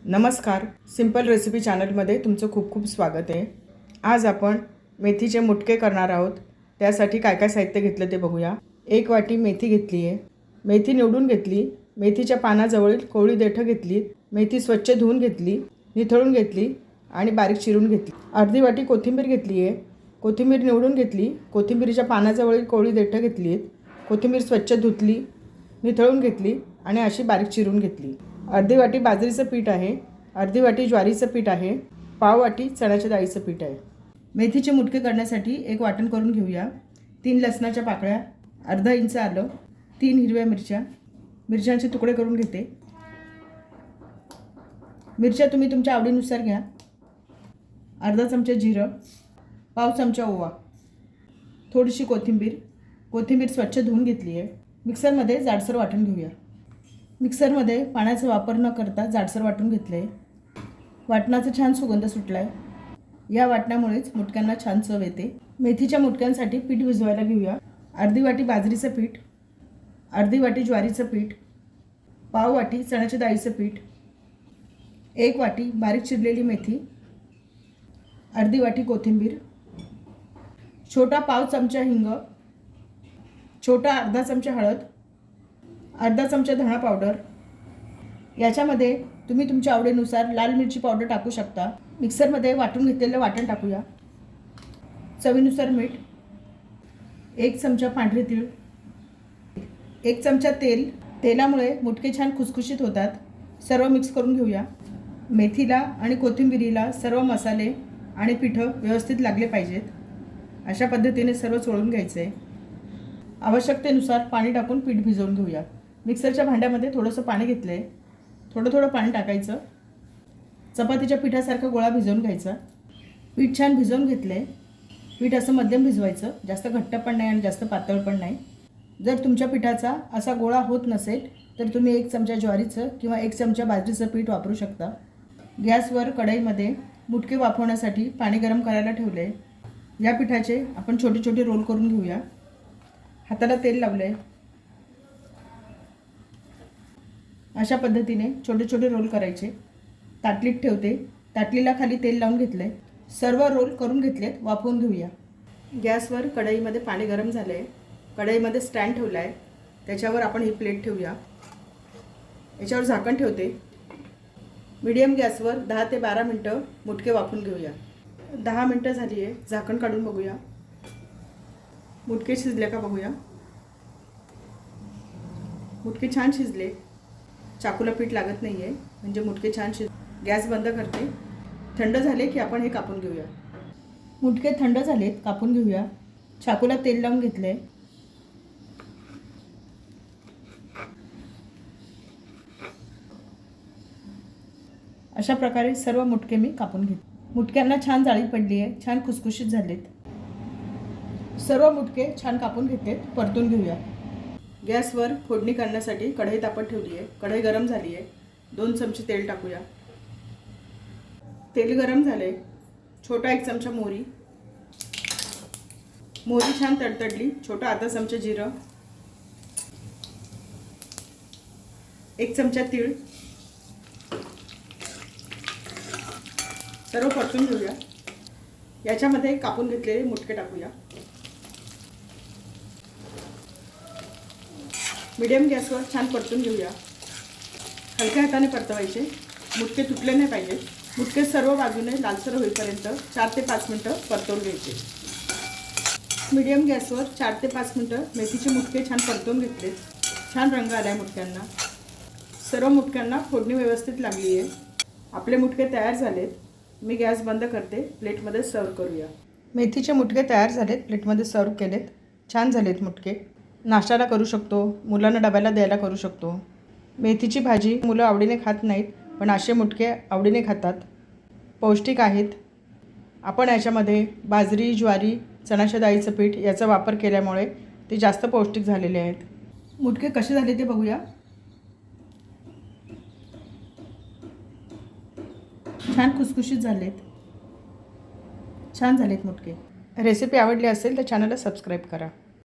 नमस्कार, simple recipe चॅनलमध्ये तुमचं खूप खूप स्वागत आहे। आज आपण मेथीचे मुटके करणार आहोत। त्यासाठी काय काय साहित्य घेतलं ते बघूया। 1 वाटी मेथी घेतली आहे। मेथी निवडून घेतली। मेथीच्या पानाजवळील कोवळी देठं घेतली। मेथी स्वच्छ धुवून घेतली, निथळून घेतली आणि बारीक चिरून घेतली। अर्धी वाटी कोथिंबीर घेतली आहे। कोथिंबीर निवडून घेतली। कोथिंबीरीच्या पानाजवळील कोवळी देठं घेतली आहेत। कोथिंबीर स्वच्छ धुतली, निथळून घेतली आणि अशी बारीक चिरून घेतली। अर्धी वाटी बाजरीचं पीठ आहे। अर्धी वाटी ज्वारीचं पीठ आहे। पाव वाटी चण्याच्या डाळीचं पीठ आहे। मेथीचे मुटके करण्यासाठी एक वाटण करून घेऊया। 3 लसणाच्या पाकळ्या, अर्धा इंच आलं, 3 हिरव्या मिरच्या, मिरच्यांचे तुकडे करून घेते। मिरच्या तुम्ही तुमच्या आवडीनुसार घ्या। अर्धा चमचा जिरं, पाव चमचा ओवा, थोडीशी कोथिंबीर। कोथिंबीर स्वच्छ धुवून घेतली आहे। मिक्सरमध्ये जाडसर वाटून घेऊया। मिक्सरमध्ये पाण्याचा वापर न करता जाडसर वाटून घेतले। वाटणाचा छान सुगंध सुटला आहे। या वाटणामुळेच मुटक्यांना छान चव येते। मेथीच्या मुटक्यांसाठी पीठ भिजवायला घेऊया। अर्धी वाटी बाजरीचं पीठ, अर्धी वाटी ज्वारीचं पीठ, पाव वाटी चण्याच्या डाळीचं पीठ, 1 वाटी बारीक चिरलेली मेथी, अर्धी वाटी कोथिंबीर, छोटा पाव चमचा हिंग, छोटा अर्धा चमचा हळद, अर्धा चमचा धणा पावडर। याच्यामध्ये तुम्ही तुमच्या आवडीनुसार लाल मिरची पावडर टाकू शकता। मिक्सरमध्ये वाटून घेतलेलं वाटण टाकूया। चवीनुसार मीठ, 1 चमचा पांढरे तीळ, 1 चमचा तेल। तेलामुळे मुटके छान खुसखुशीत होतात। सर्व मिक्स करून घेऊया। मेथीला आणि कोथिंबीरीला सर्व मसाले आणि पिठं व्यवस्थित लागले पाहिजेत। अशा पद्धतीने सर्व चोळून घ्यायचं आहे। आवश्यकतेनुसार पाणी टाकून पीठ भिजवून घेऊया। मिक्सरच्या भांड्यामध्ये थोडंसं पाणी घेतलं आहे। थोडं पाणी टाकायचं। चपातीच्या पिठासारखा गोळा भिजवून घ्यायचा। पीठ छान भिजवून घेतलं आहे। पीठ असं मध्यम भिजवायचं, जास्त घट्ट पण नाही आणि जास्त पातळ पण नाही। जर तुमच्या पिठाचा असा गोळा होत नसेल तर तुम्ही 1 चमचा ज्वारीचं किंवा 1 चमचा बाजरीचं पीठ वापरू शकता। गॅसवर कढईमध्ये मुटके वाफवण्यासाठी पाणी गरम करायला ठेवले आहे। या पिठाचे आपण छोटे छोटे रोल करून घेऊया। हाताला तेल लावलं आहे। अशा पद्धतीने छोटे छोटे रोल करायचे। ताटलीत ठेवते। ताटलीला खाली तेल लावून घेतलं आहे। सर्व रोल करून घेतलेत, वाफवून घेऊया। गॅसवर कढईमध्ये पाणी गरम झालं आहे। कढईमध्ये स्टँड ठेवला आहे। त्याच्यावर आपण ही प्लेट ठेवूया। याच्यावर झाकण ठेवते। मीडियम गॅसवर 10 ते 12 मिनटं मुटके वाफवून घेऊया। 10 मिनटं झाली आहे। झाकण काढून बघूया। मुटके शिजले का बघूया। मुटके छान शिजले। चाकूला पीठ लागत नाही आहे, म्हणजे मुटके छान गॅस बंद करते। थंड झाले की आपण हे कापून घेऊया। मुटके थंड झालेत, कापून घेऊया। चाकूला तेल लावून घेतले। अशा प्रकारे सर्व मुटके मी कापून घेतले। मुटक्यांना छान जाळी पडली आहे, छान खुसखुशीत झालेत। सर्व मुटके छान कापून घेतलेत, परतून घेऊया। गॅसवर फोडणी करण्यासाठी कढई तापत ठेवली आहे। कढई गरम झाली आहे। 2 चमचे तेल टाकूया। तेल गरम झाले। छोटा 1 चमचा मोहरी, मोहरी छान तडतडली। छोटा अर्धा चमचा जिरं, 1 चमचा तीळ, सर्व परतून घेऊया। याच्यामध्ये कापून घेतलेले मुटके टाकूया। मीडियम गॅसवर छान परतून घेऊया। हलक्या हाताने परतवायचे, मुटके तुटले नाही पाहिजे। मुटके सर्व बाजूने लालसर होईपर्यंत 4 ते 5 मिनटं परतवून घ्यायचे। मीडियम गॅसवर 4 ते 5 मिनटं मेथीचे मुटके छान परतवून घेतले। छान रंग आला आहे मुटक्यांना। सर्व मुटक्यांना फोडणी व्यवस्थित लागली आहे। आपले मुटके तयार झालेत। मी गॅस बंद करते। प्लेटमध्ये सर्व करूया। मेथीचे मुटके तयार झालेत, प्लेटमध्ये सर्व केलेत। छान झालेत मुटके। नाश्त्याला करू शकतो, मुलांना डब्याला द्यायला करू शकतो। मेथीची भाजी मुलं आवडीने खात नाहीत, पण असे मुटके आवडीने खातात। पौष्टिक आहेत। आपण याच्यामध्ये बाजरी, ज्वारी, चण्याच्या डाळीचं पीठ याचा वापर केल्यामुळे ते जास्त पौष्टिक झालेले आहेत। मुटके कसे झाले ते बघूया। छान खुसखुशीत झालेत। छान झालेत मुटके। रेसिपी आवडली असेल तर चॅनलला सबस्क्राईब करा।